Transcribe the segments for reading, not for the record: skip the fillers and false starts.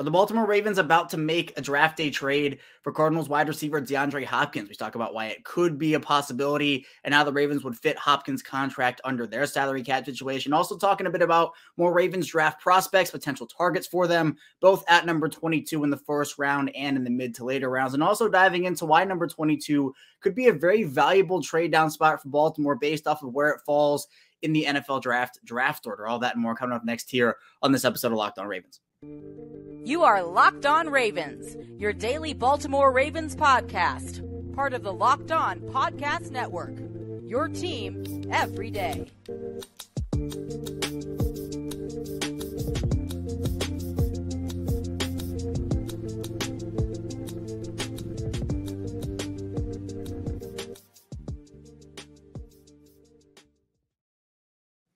Are the Baltimore Ravens about to make a draft day trade for Cardinals wide receiver DeAndre Hopkins? We talk about why it could be a possibility and how the Ravens would fit Hopkins' contract under their salary cap situation. Also talking a bit about more Ravens draft prospects, potential targets for them, both at number 22 in the first round and in the mid to later rounds. And also diving into why number 22 could be a very valuable trade down spot for Baltimore based off of where it falls in the NFL draft order. All that and more coming up next here on this episode of Locked On Ravens. You are Locked On Ravens, your daily Baltimore Ravens podcast, part of the Locked On Podcast Network, your team every day.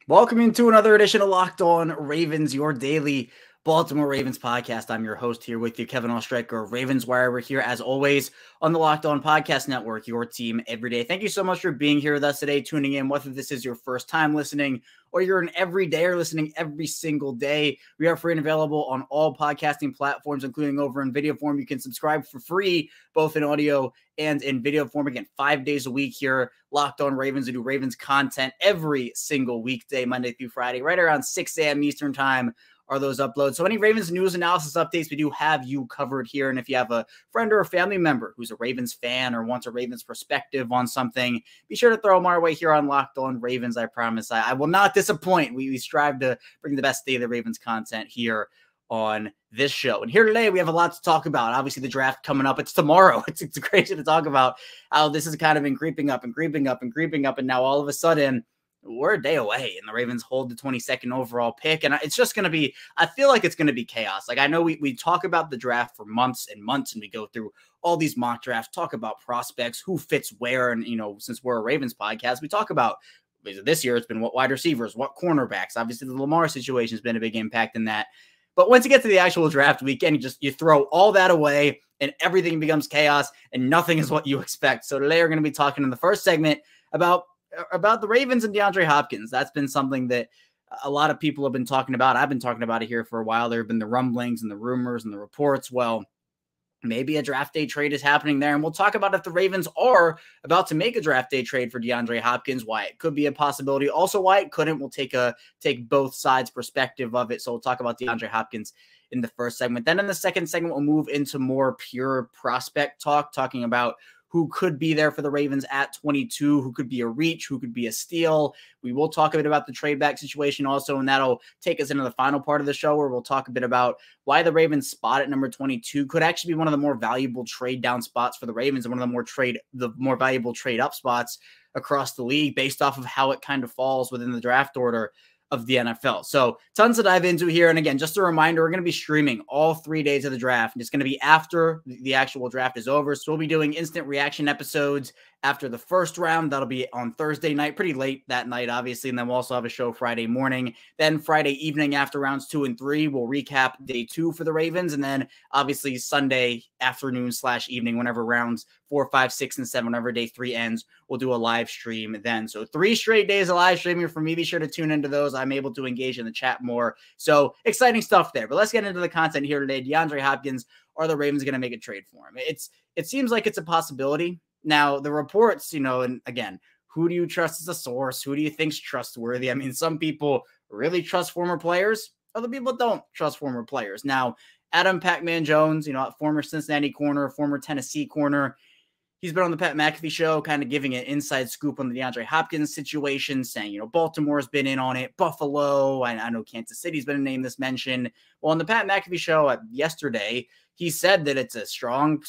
Welcome into another edition of Locked On Ravens, your daily Baltimore Ravens podcast. I'm your host here with you, Kevin Ostreicher, Ravens Wire. We're here as always on the Locked On Podcast Network, your team every day. Thank you so much for being here with us today, tuning in, whether this is your first time listening or you're an everydayer listening every single day. We are free and available on all podcasting platforms, including over in video form. You can subscribe for free, both in audio and in video form. Again, 5 days a week here, Locked On Ravens. We do Ravens content every single weekday, Monday through Friday, right around 6 a.m. Eastern time are those uploads. So any Ravens news, analysis, updates, we do have you covered here. And if you have a friend or a family member who's a Ravens fan or wants a Ravens perspective on something, be sure to throw them our way here on Locked On Ravens. I promise I will not disappoint. We strive to bring the best day of the Ravens content here on this show. And here today, we have a lot to talk about. Obviously, the draft coming up. It's tomorrow. It's crazy to talk about how this has kind of been creeping up. And now all of a sudden, we're a day away and the Ravens hold the 22nd overall pick. And it's just going to be, I feel like it's going to be chaos. Like I know we talk about the draft for months and months and we go through all these mock drafts, talk about prospects, who fits where. And, you know, since we're a Ravens podcast, we talk about this year, it's been what wide receivers, what cornerbacks. Obviously the Lamar situation has been a big impact in that. But once you get to the actual draft weekend, you throw all that away and everything becomes chaos and nothing is what you expect. So today we're going to be talking in the first segment about the Ravens and DeAndre Hopkins. That's been something that a lot of people have been talking about. I've been talking about it here for a while. There have been the rumblings and the rumors and the reports. Well, maybe a draft day trade is happening there. And we'll talk about if the Ravens are about to make a draft day trade for DeAndre Hopkins, why it could be a possibility. Also, why it couldn't. We'll take both sides' perspective of it. So we'll talk about DeAndre Hopkins in the first segment. Then in the second segment, we'll move into more pure prospect talk, talking about who could be there for the Ravens at 22, who could be a reach, who could be a steal. We will talk a bit about the trade back situation also, and that'll take us into the final part of the show where we'll talk a bit about why the Ravens spot at number 22 could actually be one of the more valuable trade down spots for the Ravens and one of the more valuable trade up spots across the league based off of how it kind of falls within the draft order of the NFL. So tons to dive into here. And again, just a reminder, we're going to be streaming all 3 days of the draft. And it's going to be after the actual draft is over. So we'll be doing instant reaction episodes after the first round. That'll be on Thursday night, pretty late that night, obviously. And then we'll also have a show Friday morning. Then Friday evening after rounds 2 and 3, we'll recap day 2 for the Ravens. And then obviously Sunday afternoon/evening, whenever rounds 4, 5, 6, and 7, whenever day 3 ends, we'll do a live stream then. So 3 straight days of live streaming for me. Be sure to tune into those. I'm able to engage in the chat more. So exciting stuff there. But let's get into the content here today. DeAndre Hopkins, are the Ravens going to make a trade for him? It seems like it's a possibility. Now, the reports, and again, who do you trust as a source? Who do you think's trustworthy? I mean, some people really trust former players. Other people don't trust former players. Now, Adam Pac-Man Jones, former Cincinnati corner, former Tennessee corner, he's been on the Pat McAfee show, kind of giving an inside scoop on the DeAndre Hopkins situation, saying, Baltimore's been in on it, Buffalo, I know Kansas City's been a name that's mentioned. Well, on the Pat McAfee show yesterday, he said that it's a strong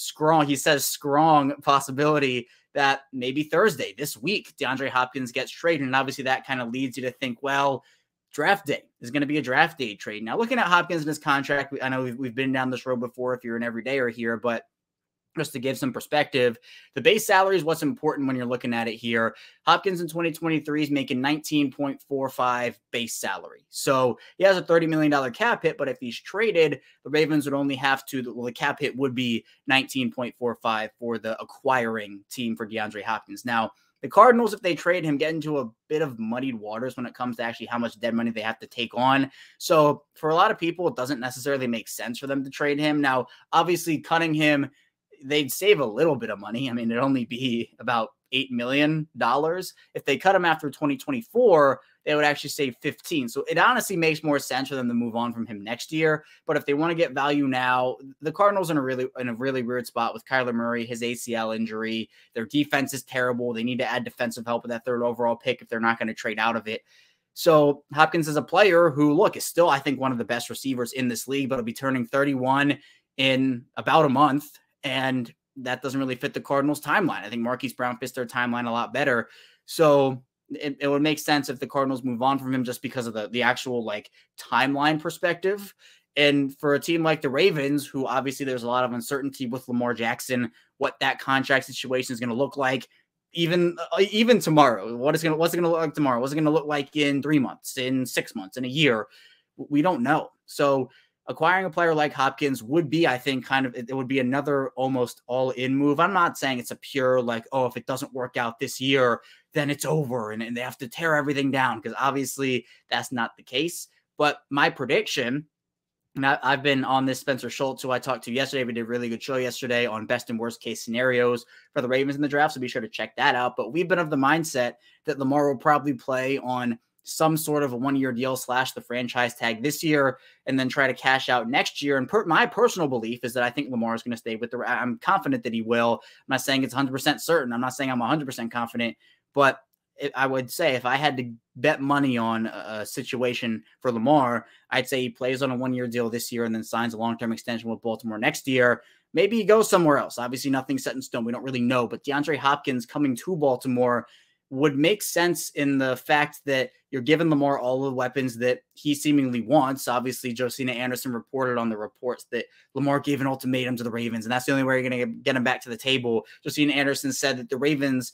possibility that maybe Thursday, this week, DeAndre Hopkins gets traded. And obviously that kind of leads you to think, well, draft day is going to be a draft day trade. Now, looking at Hopkins and his contract, I know we've been down this road before if you're an everydayer here, but just to give some perspective, the base salary is what's important when you're looking at it here. Hopkins in 2023 is making $19.45 base salary. So he has a $30 million cap hit, but if he's traded, the Ravens would only have to, the cap hit would be $19.45 for the acquiring team for DeAndre Hopkins. Now, The Cardinals, if they trade him, get into a bit of muddied waters when it comes to actually how much dead money they have to take on. So for a lot of people, it doesn't necessarily make sense for them to trade him. Now, obviously, cutting him, they'd save a little bit of money. I mean, it'd only be about $8 million. If they cut him after 2024, they would actually save 15. So it honestly makes more sense for them to move on from him next year. But if they want to get value now, the Cardinals are in a really weird spot with Kyler Murray, his ACL injury. Their defense is terrible. They need to add defensive help with that third overall pick if they're not going to trade out of it. So Hopkins is a player who, look, is still, I think, one of the best receivers in this league, but he'll be turning 31 in about a month. And that doesn't really fit the Cardinals' timeline. I think Marquise Brown fits their timeline a lot better. So it would make sense if the Cardinals move on from him just because of the actual like timeline perspective. And for a team like the Ravens, who obviously there's a lot of uncertainty with Lamar Jackson, what that contract situation is going to look like, even tomorrow, what's it going to look like tomorrow? What's it going to look like in 3 months, in 6 months, in a year? We don't know. So acquiring a player like Hopkins would be, I think, it would be another almost all-in move. I'm not saying it's a pure, like, oh, if it doesn't work out this year, then it's over and they have to tear everything down, because obviously that's not the case. But my prediction, and I've been on this Spencer Schultz, who I talked to yesterday. We did a really good show yesterday on best and worst case scenarios for the Ravens in the draft, so be sure to check that out. But we've been of the mindset that Lamar will probably play on some sort of a one-year deal / the franchise tag this year and then try to cash out next year. And my personal belief is that I think Lamar is going to stay with I'm confident that he will. I'm not saying it's 100% certain. I'm not saying I'm 100% confident, but I would say if I had to bet money on a situation for Lamar, I'd say he plays on a one-year deal this year and then signs a long-term extension with Baltimore next year. Maybe he goes somewhere else. Obviously, nothing's set in stone. We don't really know. But DeAndre Hopkins coming to Baltimore would make sense in the fact that you're giving Lamar all the weapons that he seemingly wants. Obviously, Josina Anderson reported on the reports that Lamar gave an ultimatum to the Ravens, and that's the only way you're going to get him back to the table. Josina Anderson said that the Ravens,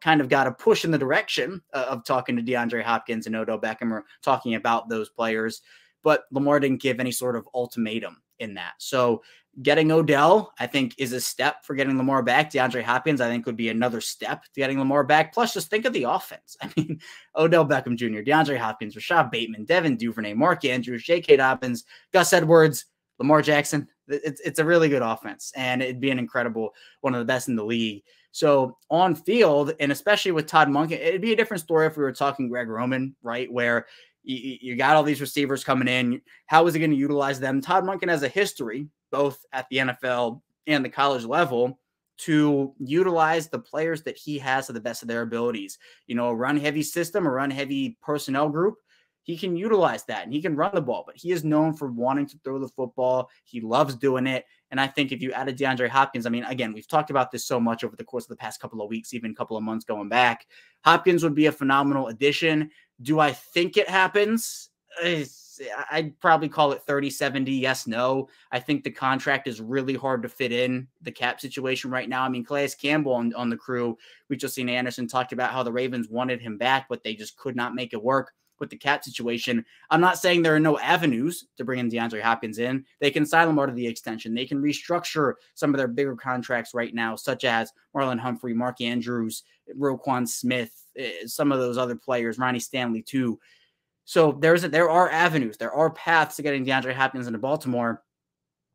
kind of got a push in the direction of talking to DeAndre Hopkins and Odell Beckham, or talking about those players, but Lamar didn't give any sort of ultimatum in that. So getting Odell, I think, is a step for getting Lamar back. DeAndre Hopkins, I think, would be another step to getting Lamar back. Plus, just think of the offense. I mean, Odell Beckham Jr., DeAndre Hopkins, Rashad Bateman, Devin Duvernay, Mark Andrews, J.K. Dobbins, Gus Edwards, Lamar Jackson. It's a really good offense, and it'd be an incredible, one of the best in the league. So on field, and especially with Todd Monken, it'd be a different story if we were talking Greg Roman, right, where you got all these receivers coming in. How is he going to utilize them? Todd Monken has a history, both at the NFL and the college level, to utilize the players that he has to the best of their abilities. A run-heavy system, a run-heavy personnel group, he can utilize that, and he can run the ball. But he is known for wanting to throw the football. He loves doing it. And I think if you added DeAndre Hopkins, I mean, again, we've talked about this so much over the course of the past couple of weeks, even a couple of months going back. Hopkins would be a phenomenal addition. Do I think it happens? I'd probably call it 30-70, yes, no. I think the contract is really hard to fit in the cap situation right now. I mean, Calais Campbell on the crew, we just seen Anderson talked about how the Ravens wanted him back, but they just could not make it work with the cap situation. I'm not saying there are no avenues to bring in DeAndre Hopkins in. They can sign Lamar to the extension. They can restructure some of their bigger contracts right now, such as Marlon Humphrey, Mark Andrews, Roquan Smith, some of those other players, Ronnie Stanley too. So there are avenues, there are paths to getting DeAndre Hopkins into Baltimore.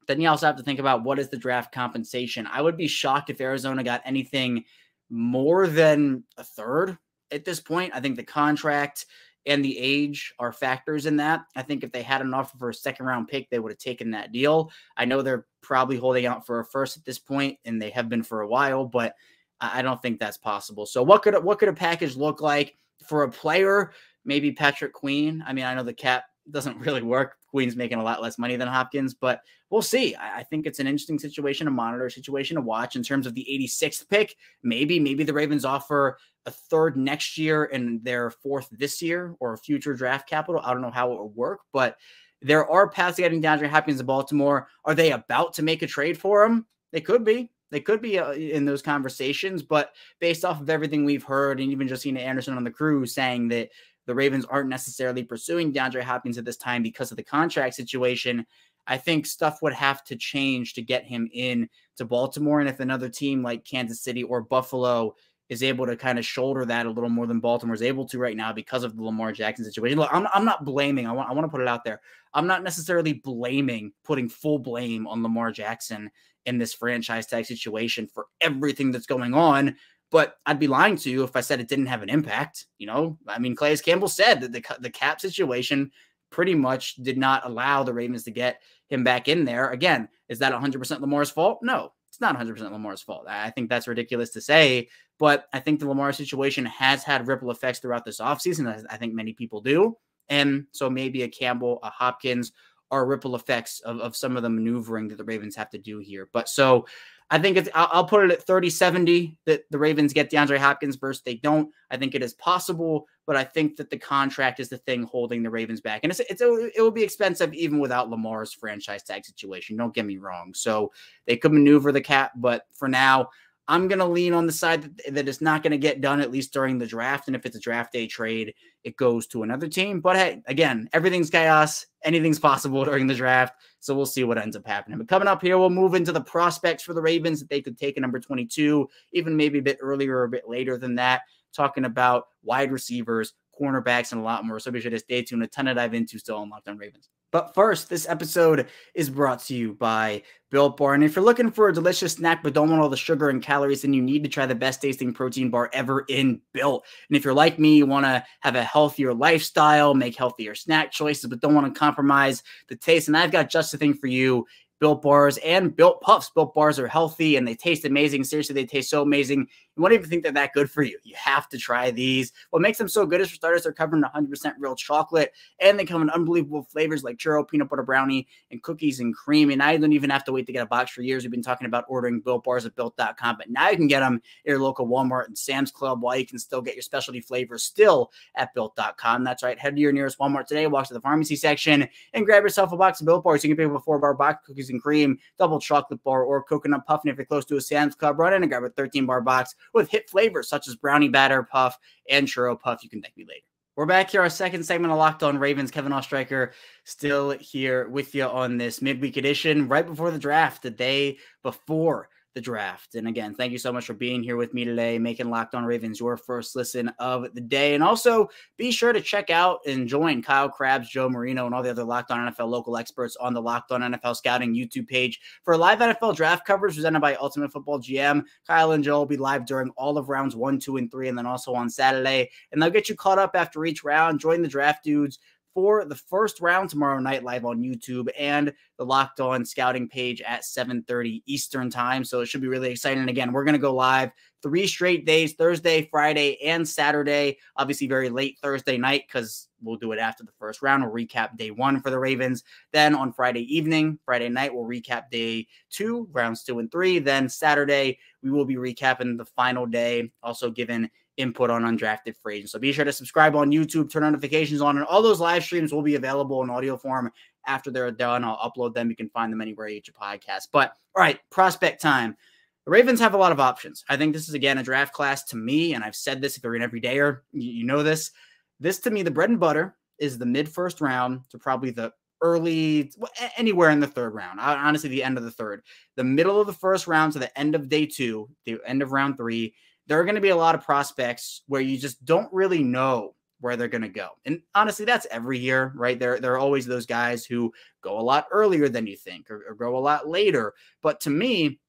Then you also have to think about what is the draft compensation. I would be shocked if Arizona got anything more than a third at this point. I think the contract and the age are factors in that. I think if they had an offer for a second-round pick, they would have taken that deal. I know they're probably holding out for a first at this point, and they have been for a while, but I don't think that's possible. So what could a package look like for a player? Maybe Patrick Queen. I mean, I know the cap doesn't really work. Queen's making a lot less money than Hopkins, but we'll see. I think it's an interesting situation, a monitor situation to watch in terms of the 86th pick. Maybe the Ravens offer a third next year and their fourth this year, or future draft capital. I don't know how it will work, but there are paths to getting DeAndre Hopkins to Baltimore. Are they about to make a trade for him? They could be. They could be in those conversations, but based off of everything we've heard, and even Josina Anderson on the crew saying that the Ravens aren't necessarily pursuing DeAndre Hopkins at this time because of the contract situation, I think stuff would have to change to get him in to Baltimore. And if another team like Kansas City or Buffalo is able to kind of shoulder that a little more than Baltimore is able to right now because of the Lamar Jackson situation. Look, I'm not blaming. I want to put it out there. I'm not necessarily putting full blame on Lamar Jackson in this franchise tag situation for everything that's going on. But I'd be lying to you if I said it didn't have an impact. I mean, Calais Campbell said that the cap situation pretty much did not allow the Ravens to get him back in there. Again, is that 100% Lamar's fault? No, it's not 100% Lamar's fault. I think that's ridiculous to say, but I think the Lamar situation has had ripple effects throughout this offseason. I think many people do. And so maybe a Campbell, a Hopkins are ripple effects of some of the maneuvering that the Ravens have to do here. But so I think I'll put it at 30-70 that the Ravens get DeAndre Hopkins versus they don't. I think it is possible, but I think that the contract is the thing holding the Ravens back. And it will be expensive even without Lamar's franchise tag situation. Don't get me wrong. So they could maneuver the cap, but for now, I'm going to lean on the side that it's not going to get done, at least during the draft. And if it's a draft day trade, it goes to another team. But hey, again, everything's chaos. Anything's possible during the draft. So we'll see what ends up happening. But coming up here, we'll move into the prospects for the Ravens that they could take at number 22, even maybe a bit earlier or a bit later than that, talking about wide receivers, cornerbacks, and a lot more. So be sure to stay tuned. A ton to dive into still on Locked On Ravens. But first, this episode is brought to you by Built Bar. And if you're looking for a delicious snack but don't want all the sugar and calories, then you need to try the best tasting protein bar ever in Built. And if you're like me, you want to have a healthier lifestyle, make healthier snack choices, but don't want to compromise the taste, and I've got just the thing for you. Built Bars and Built Puffs. Built Bars are healthy and they taste amazing. Seriously, they taste so amazing. You won't even think they're that good for you. You have to try these. What makes them so good is, for starters, they're covered in 100% real chocolate, and they come in unbelievable flavors like churro, peanut butter brownie, and cookies and cream. And I don't even have to wait to get a box for years. We've been talking about ordering Built Bars at Built.com, but now you can get them at your local Walmart and Sam's Club, while you can still get your specialty flavors still at Built.com. That's right. Head to your nearest Walmart today, walk to the pharmacy section, and grab yourself a box of Built Bars. You can pick up a 4-bar box of cookies and cream, double chocolate bar, or coconut puff. And if you're close to a Sam's Club, run in and grab a 13-bar box with hit flavors such as brownie batter puff and churro puff. You can thank me later. We're back here, our second segment of Locked On Ravens. Kevin Oestreicher still here with you on this midweek edition, right before the draft, the day before the draft. And again, thank you so much for being here with me today, making Locked On Ravens your first listen of the day. And also be sure to check out and join Kyle Krabs, Joe Marino, and all the other Locked On NFL local experts on the Locked On NFL Scouting YouTube page for live NFL draft coverage presented by Ultimate Football GM. Kyle and Joe will be live during all of rounds 1, 2, and 3, and then also on Saturday. And they'll get you caught up after each round. Join the draft dudes for the first round tomorrow night live on YouTube and the Locked On Scouting page at 7:30 Eastern time. So it should be really exciting. And again, we're going to go live 3 straight days, Thursday, Friday, and Saturday. Obviously very late Thursday night because we'll do it after the first round. We'll recap day 1 for the Ravens. Then on Friday evening, Friday night, we'll recap day 2, rounds 2 and 3. Then Saturday, we will be recapping the final day, also giving input on undrafted free agents. So be sure to subscribe on YouTube, turn notifications on, and all those live streams will be available in audio form after they're done. I'll upload them. You can find them anywhere you get your podcast. But all right, prospect time. The Ravens have a lot of options. I think this is, again, a draft class to me, and I've said this if you're an everydayer, you know this. This, to me, the bread and butter is the mid-first round to probably the early, anywhere in the third round. Honestly, the end of the third. The middle of the first round to the end of day 2, the end of round 3, there are going to be a lot of prospects where you just don't really know where they're going to go. And honestly, that's every year, right? There are always those guys who go a lot earlier than you think or go a lot later. But to me,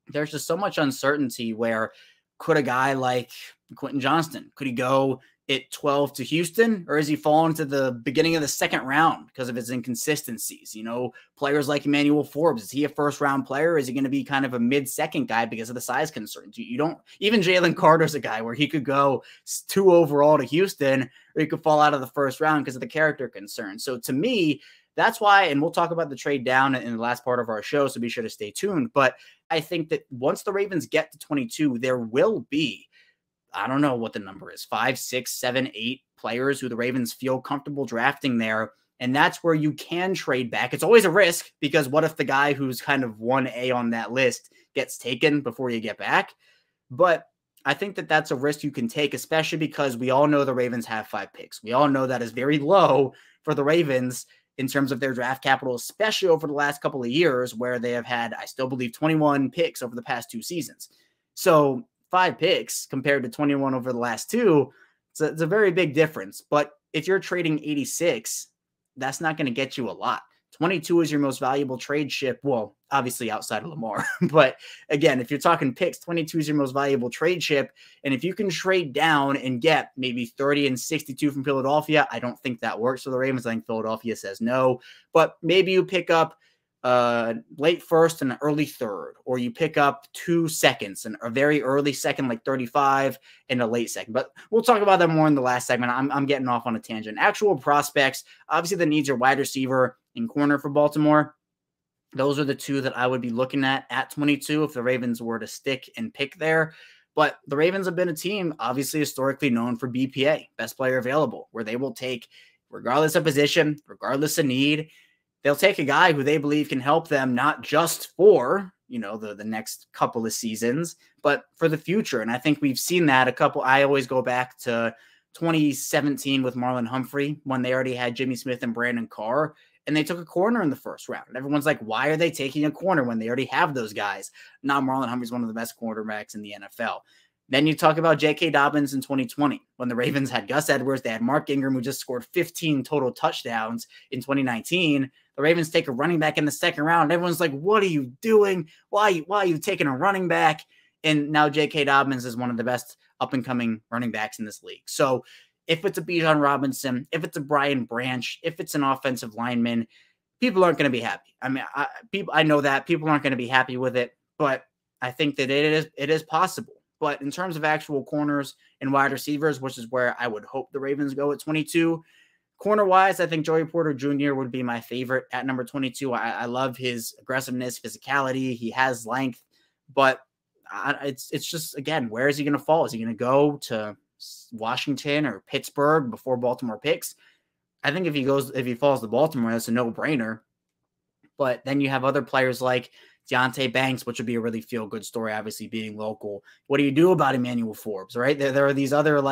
there's just so much uncertainty where could a guy like Quentin Johnston, could he go at 12 to Houston, or is he falling to the beginning of the second round because of his inconsistencies? You know, players like Emmanuel Forbes, is he a first round player? Is he going to be kind of a mid-second guy because of the size concerns? You don't, even Jalen Carter's a guy where he could go 2 overall to Houston, or he could fall out of the first round because of the character concerns. So to me, that's why, and we'll talk about the trade down in the last part of our show, so be sure to stay tuned. But I think that once the Ravens get to 22, there will be, I don't know what the number is, 5, 6, 7, 8 players who the Ravens feel comfortable drafting there. And that's where you can trade back. It's always a risk because what if the guy who's kind of 1A on that list gets taken before you get back? But I think that that's a risk you can take, especially because we all know the Ravens have 5 picks. We all know that is very low for the Ravens in terms of their draft capital, especially over the last couple of years where they have had, I still believe, 21 picks over the past 2 seasons. So 5 picks compared to 21 over the last 2. It's a very big difference. But if you're trading 86, that's not going to get you a lot. 22 is your most valuable trade chip. Well, obviously outside of Lamar. But again, if you're talking picks, 22 is your most valuable trade chip. And if you can trade down and get maybe 30 and 62 from Philadelphia, I don't think that works for the Ravens. I think Philadelphia says no. But maybe you pick up late first and an early third, or you pick up 2 seconds and a very early second, like 35, and a late second. But we'll talk about that more in the last segment. I'm getting off on a tangent. Actual prospects, obviously the needs are wide receiver and corner for Baltimore. Those are the 2 that I would be looking at 22 if the Ravens were to stick and pick there. But the Ravens have been a team, obviously historically known for BPA, best player available, where they will take, regardless of position, regardless of need, they'll take a guy who they believe can help them, not just for, the next couple of seasons, but for the future. And I think we've seen that I always go back to 2017 with Marlon Humphrey when they already had Jimmy Smith and Brandon Carr, and they took a corner in the first round. And everyone's like, why are they taking a corner when they already have those guys? Now Marlon Humphrey's one of the best quarterbacks in the NFL. Then you talk about J.K. Dobbins in 2020 when the Ravens had Gus Edwards. They had Mark Ingram, who just scored 15 total touchdowns in 2019. The Ravens take a running back in the second round. And everyone's like, what are you doing? Why are you taking a running back? And now J.K. Dobbins is one of the best up-and-coming running backs in this league. So if it's a Bijan Robinson, if it's a Brian Branch, if it's an offensive lineman, people aren't going to be happy. I mean, I know that people aren't going to be happy with it, but I think that it is possible. But in terms of actual corners and wide receivers, which is where I would hope the Ravens go at 22, corner-wise, I think Joey Porter Jr. would be my favorite at number 22. I love his aggressiveness, physicality. He has length, but it's just, again, where is he going to fall? Is he going to go to Washington or Pittsburgh before Baltimore picks? I think if he falls to Baltimore, that's a no-brainer. But then you have other players like Deontay Banks, which would be a really feel-good story, obviously being local. What do you do about Emmanuel Forbes, right? There are these other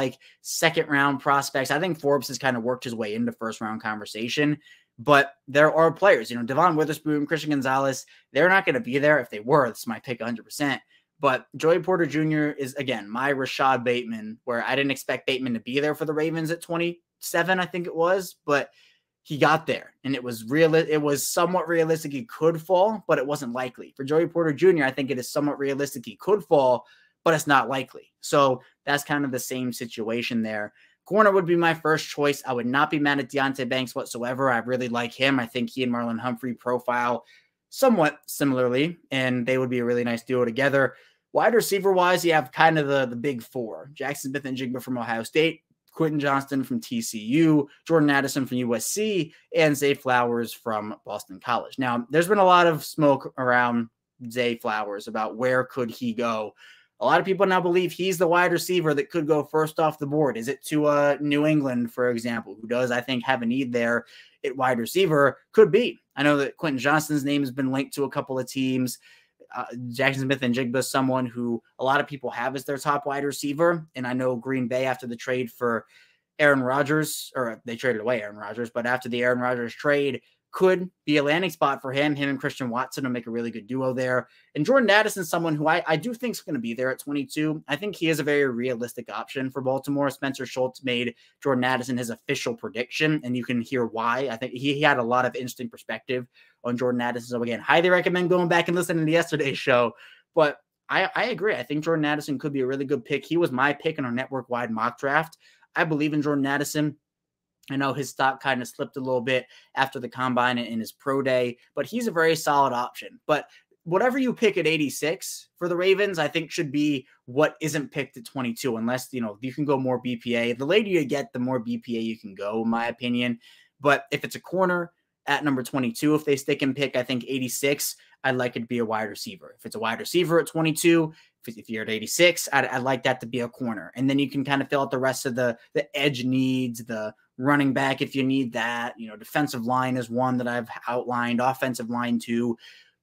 second-round prospects. I think Forbes has kind of worked his way into first-round conversation, but there are players, Devon Witherspoon, Christian Gonzalez, they're not going to be there. If they were, this is my pick 100%. But Joey Porter Jr. is, again, my Rashad Bateman, where I didn't expect Bateman to be there for the Ravens at 27, I think it was, but he got there, and it was real. It was somewhat realistic he could fall, but it wasn't likely. For Joey Porter Jr., I think it is somewhat realistic he could fall, but it's not likely. So that's kind of the same situation there. Corner would be my first choice. I would not be mad at Deontay Banks whatsoever. I really like him. I think he and Marlon Humphrey profile somewhat similarly, and they would be a really nice duo together. Wide receiver-wise, you have kind of the big 4. Jackson Smith-Njigba from Ohio State, Quentin Johnston from TCU, Jordan Addison from USC, and Zay Flowers from Boston College. Now, there's been a lot of smoke around Zay Flowers about where could he go. A lot of people now believe he's the wide receiver that could go first off the board. Is it to New England, for example, who does, I think, have a need there at wide receiver? Could be. I know that Quentin Johnston's name has been linked to a couple of teams. Jackson Smith-Njigba is someone who a lot of people have as their top wide receiver. And I know Green Bay, after the trade for Aaron Rodgers, or they traded away Aaron Rodgers, but after the Aaron Rodgers trade, could be a landing spot for him. Him and Christian Watson will make a really good duo there. And Jordan Addison is someone who I do think is going to be there at 22. I think he is a very realistic option for Baltimore. Spencer Schultz made Jordan Addison his official prediction, and you can hear why. I think he had a lot of interesting perspective on Jordan Addison. So again, highly recommend going back and listening to yesterday's show. But I agree. I think Jordan Addison could be a really good pick. He was my pick in our network-wide mock draft. I believe in Jordan Addison. I know his stock kind of slipped a little bit after the combine and in his pro day, but he's a very solid option. But whatever you pick at 86 for the Ravens, I think should be what isn't picked at 22, unless, you can go more BPA. The later you get, the more BPA you can go, in my opinion. But if it's a corner at number 22, if they stick and pick, I think 86, I'd like it to be a wide receiver. If it's a wide receiver at 22, if you're at 86, I'd like that to be a corner. And then you can kind of fill out the rest of the edge needs, the running back if you need that. Defensive line is one that I've outlined, offensive line too.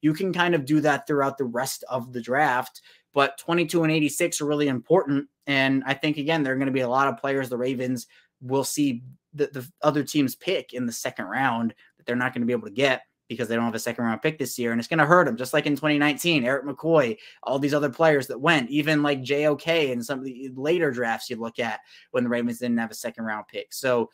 You can kind of do that throughout the rest of the draft, but 22 and 86 are really important. And I think, again, there are going to be a lot of players the Ravens will see the other teams pick in the second round that they're not going to be able to get because they don't have a second round pick this year, and it's going to hurt them, just like in 2019, Eric McCoy, all these other players that went, even like JOK and some of the later drafts you look at when the Ravens didn't have a second round pick. So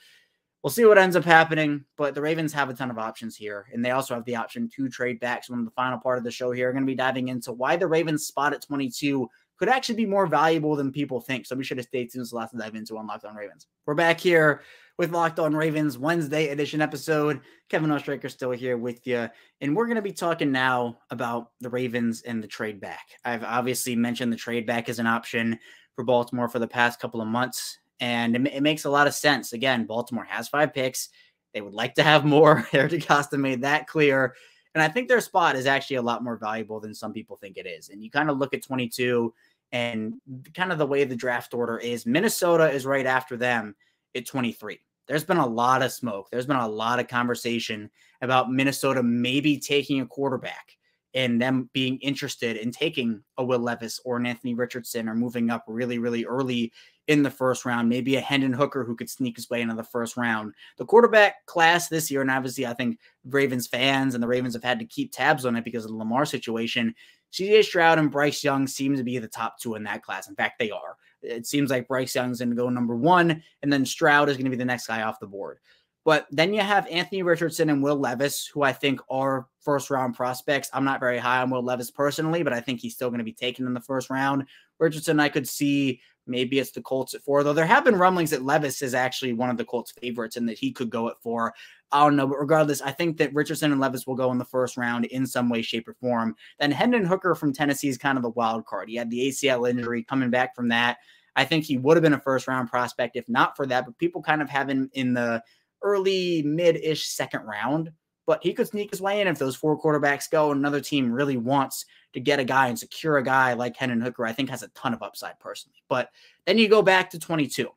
we'll see what ends up happening, but the Ravens have a ton of options here, and they also have the option to trade back. So in the final part of the show here, we're going to be diving into why the Ravens spot at 22 could actually be more valuable than people think. So be sure to stay tuned. So lots to dive into on Locked On Ravens. We're back here with Locked On Ravens Wednesday edition episode. Kevin Oestreicher still here with you, and we're going to be talking now about the Ravens and the trade back. I've obviously mentioned the trade back as an option for Baltimore for the past couple of months, and it makes a lot of sense. Again, Baltimore has 5 picks. They would like to have more. Eric DeCosta made that clear. And I think their spot is actually a lot more valuable than some people think it is. And you kind of look at 22 and kind of the way the draft order is. Minnesota is right after them at 23. There's been a lot of smoke. There's been a lot of conversation about Minnesota maybe taking a quarterback and them being interested in taking a Will Levis or an Anthony Richardson, or moving up really, really early in the first round, maybe a Hendon Hooker who could sneak his way into the first round. The quarterback class this year, and obviously I think Ravens fans and the Ravens have had to keep tabs on it because of the Lamar situation. CJ Stroud and Bryce Young seem to be the top 2 in that class. In fact, they are. It seems like Bryce Young's going to go number 1, and then Stroud is going to be the next guy off the board. But then you have Anthony Richardson and Will Levis, who I think are first-round prospects. I'm not very high on Will Levis personally, but I think he's still going to be taken in the first round. Richardson, I could see maybe it's the Colts at 4, though there have been rumblings that Levis is actually one of the Colts favorites and that he could go at 4. I don't know, but regardless, I think that Richardson and Levis will go in the first round in some way, shape, or form. Then Hendon Hooker from Tennessee is kind of the wild card. He had the ACL injury coming back from that. I think he would have been a first-round prospect if not for that, but people kind of have him in the early, mid-ish second round. But he could sneak his way in if those 4 quarterbacks go and another team really wants to get a guy and secure a guy like Hendon Hooker. I think has a ton of upside personally. But then you go back to 22.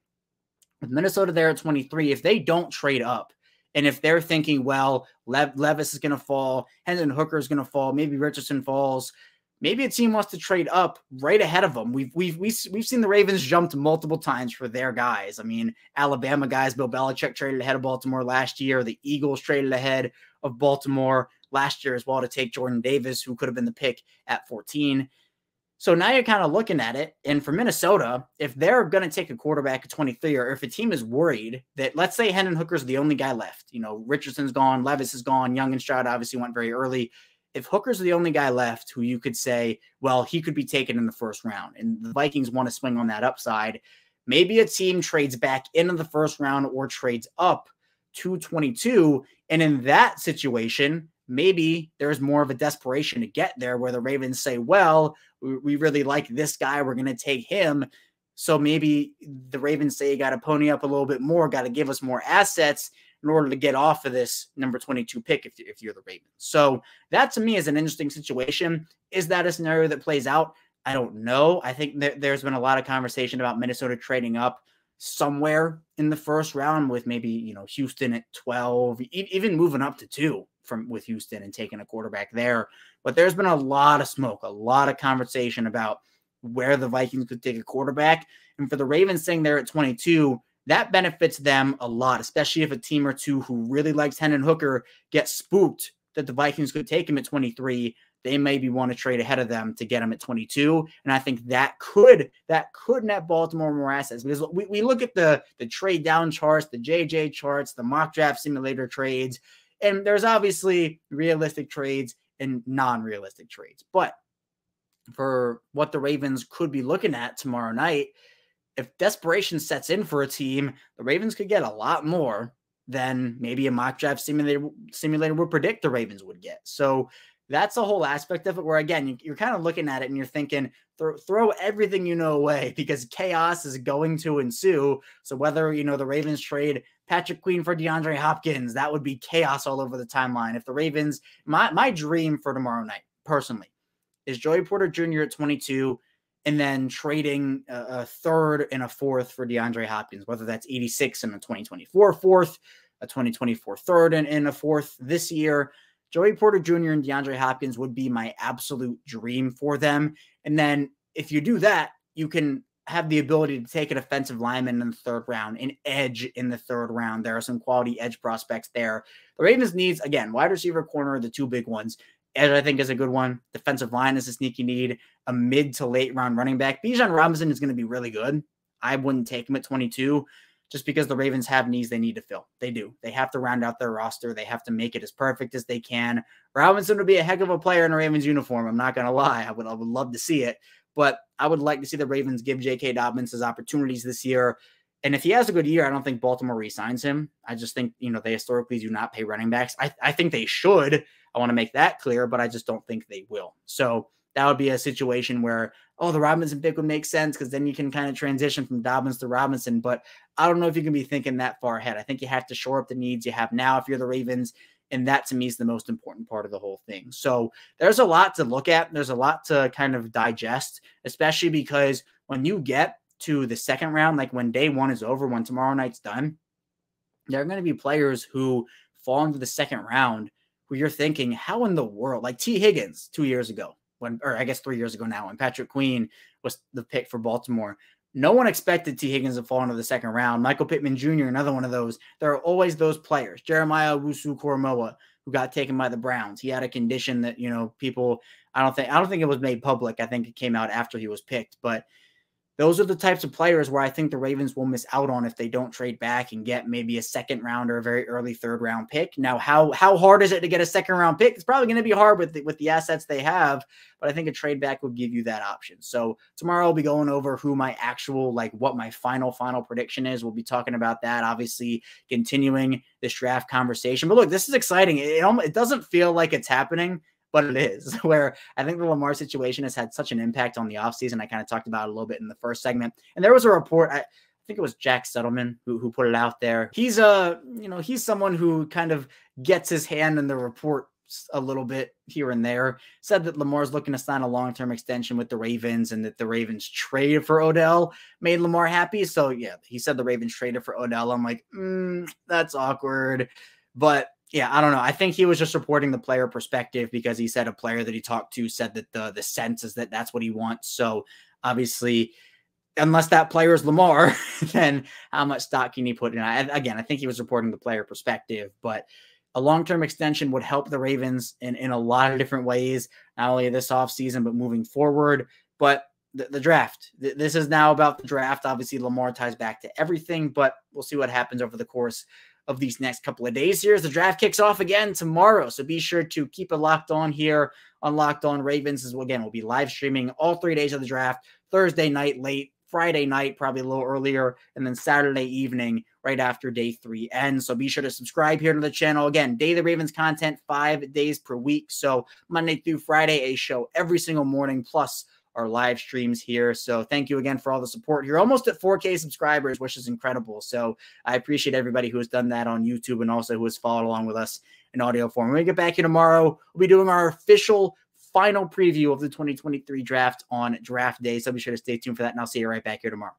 With Minnesota there at 23, if they don't trade up, and if they're thinking, well, Levis is going to fall, Hendon Hooker is going to fall, maybe Richardson falls, maybe a team wants to trade up right ahead of them. We've seen the Ravens jumped multiple times for their guys. I mean, Alabama guys, Bill Belichick traded ahead of Baltimore last year. The Eagles traded ahead of Baltimore last year as well to take Jordan Davis, who could have been the pick at 14. So now you're kind of looking at it. And for Minnesota, if they're going to take a quarterback at 23, or if a team is worried that, let's say Hendon Hooker's the only guy left, Richardson's gone, Levis is gone, Young and Stroud obviously went very early. If Hooker's the only guy left who you could say, well, he could be taken in the first round, and the Vikings want to swing on that upside, maybe a team trades back into the first round or trades up to 22. And in that situation, maybe there's more of a desperation to get there where the Ravens say, well, we really like this guy, we're going to take him. So maybe the Ravens say, you got to pony up a little bit more, got to give us more assets in order to get off of this number 22 pick if you're the Ravens. So that to me is an interesting situation. Is that a scenario that plays out? I don't know. I think there's been a lot of conversation about Minnesota trading up somewhere in the first round with maybe, Houston at 12, even moving up to 2 with Houston and taking a quarterback there. But there's been a lot of smoke, a lot of conversation about where the Vikings could take a quarterback. And for the Ravens saying they're at 22, that benefits them a lot, especially if a team or two who really likes Hendon Hooker get spooked that the Vikings could take him at 23. They maybe want to trade ahead of them to get him at 22. And I think that could net Baltimore more assets, because we look at the trade down charts, the JJ charts, the mock draft simulator trades, and there's obviously realistic trades and non-realistic trades. But for what the Ravens could be looking at tomorrow night, if desperation sets in for a team, the Ravens could get a lot more than maybe a mock draft simulator would predict the Ravens would get. So that's a whole aspect of it where, again, you're kind of looking at it and you're thinking, throw everything away, because chaos is going to ensue. So whether, the Ravens trade Patrick Queen for DeAndre Hopkins, that would be chaos all over the timeline. If the Ravens, my dream for tomorrow night, personally, is Joey Porter Jr. at 22, and then trading a third and a fourth for DeAndre Hopkins, whether that's 86 and a 2024 fourth, a 2024 third and a fourth this year. Joey Porter Jr. and DeAndre Hopkins would be my absolute dream for them. And then if you do that, you can have the ability to take an offensive lineman in the third round, an edge in the third round. There are some quality edge prospects there. The Ravens needs, again, wide receiver, corner are the two big ones. Edge, I think, is a good one. Defensive line is a sneaky need. A mid to late round running back. Bijan Robinson is going to be really good. I wouldn't take him at 22 just because the Ravens have needs they need to fill. They do. They have to round out their roster. They have to make it as perfect as they can. Robinson would be a heck of a player in a Ravens uniform. I'm not going to lie. I would love to see it. But I would like to see the Ravens give J.K. Dobbins his opportunities this year. And if he has a good year, I don't think Baltimore re-signs him. I just think, they historically do not pay running backs. I think they should. I want to make that clear, but I just don't think they will. So that would be a situation where, the Robinson pick would make sense because then you can kind of transition from Dobbins to Robinson. But I don't know if you can be thinking that far ahead. I think you have to shore up the needs you have now if you're the Ravens. And that, to me, is the most important part of the whole thing. So there's a lot to look at. There's a lot to kind of digest, especially because when you get to the second round, like when day one is over, when tomorrow night's done, there are going to be players who fall into the second round who you're thinking, how in the world? Like T. Higgins 2 years ago, or I guess 3 years ago now, when Patrick Queen was the pick for Baltimore. No one expected T. Higgins to fall into the second round. Michael Pittman Jr., another one of those. There are always those players. Jeremiah Owusu-Koramoah, who got taken by the Browns. He had a condition that, people, I don't think it was made public. I think it came out after he was picked. But those are the types of players where I think the Ravens will miss out on if they don't trade back and get maybe a second round or a very early third round pick. Now, how hard is it to get a second round pick? It's probably going to be hard with the assets they have, but I think a trade back would give you that option. So tomorrow I'll be going over who my actual, what my final prediction is. We'll be talking about that, obviously continuing this draft conversation. But look, this is exciting. It doesn't feel like it's happening, but it is, where I think the Lamar situation has had such an impact on the offseason. I kind of talked about it a little bit in the first segment. And there was a report, I think it was Jack Settleman who put it out there. He's he's someone who kind of gets his hand in the report a little bit here and there. Said that Lamar's looking to sign a long-term extension with the Ravens and that the Ravens trade for Odell made Lamar happy. So yeah, he said the Ravens traded for Odell. I'm like, that's awkward. But yeah, I don't know. I think he was just reporting the player perspective because he said a player that he talked to said that the sense is that that's what he wants. So obviously, unless that player is Lamar, then how much stock can he put in? I think he was reporting the player perspective, but a long-term extension would help the Ravens in a lot of different ways, not only this offseason, but moving forward. But the draft, this is now about the draft. Obviously, Lamar ties back to everything, but we'll see what happens over the course of these next couple of days here as the draft kicks off again tomorrow. So be sure to keep it locked on here on Locked On Ravens. As well, again, we'll be live streaming all 3 days of the draft, Thursday night late, Friday night, probably a little earlier, and then Saturday evening right after day 3 ends. So be sure to subscribe here to the channel. Again, Daily Ravens content 5 days per week. So Monday through Friday, a show every single morning, plus our live streams here. So thank you again for all the support here. Almost at 4K subscribers, which is incredible. So I appreciate everybody who has done that on YouTube and also who has followed along with us in audio form. When we get back here tomorrow, we'll be doing our official final preview of the 2023 draft on draft day. So be sure to stay tuned for that, and I'll see you right back here tomorrow.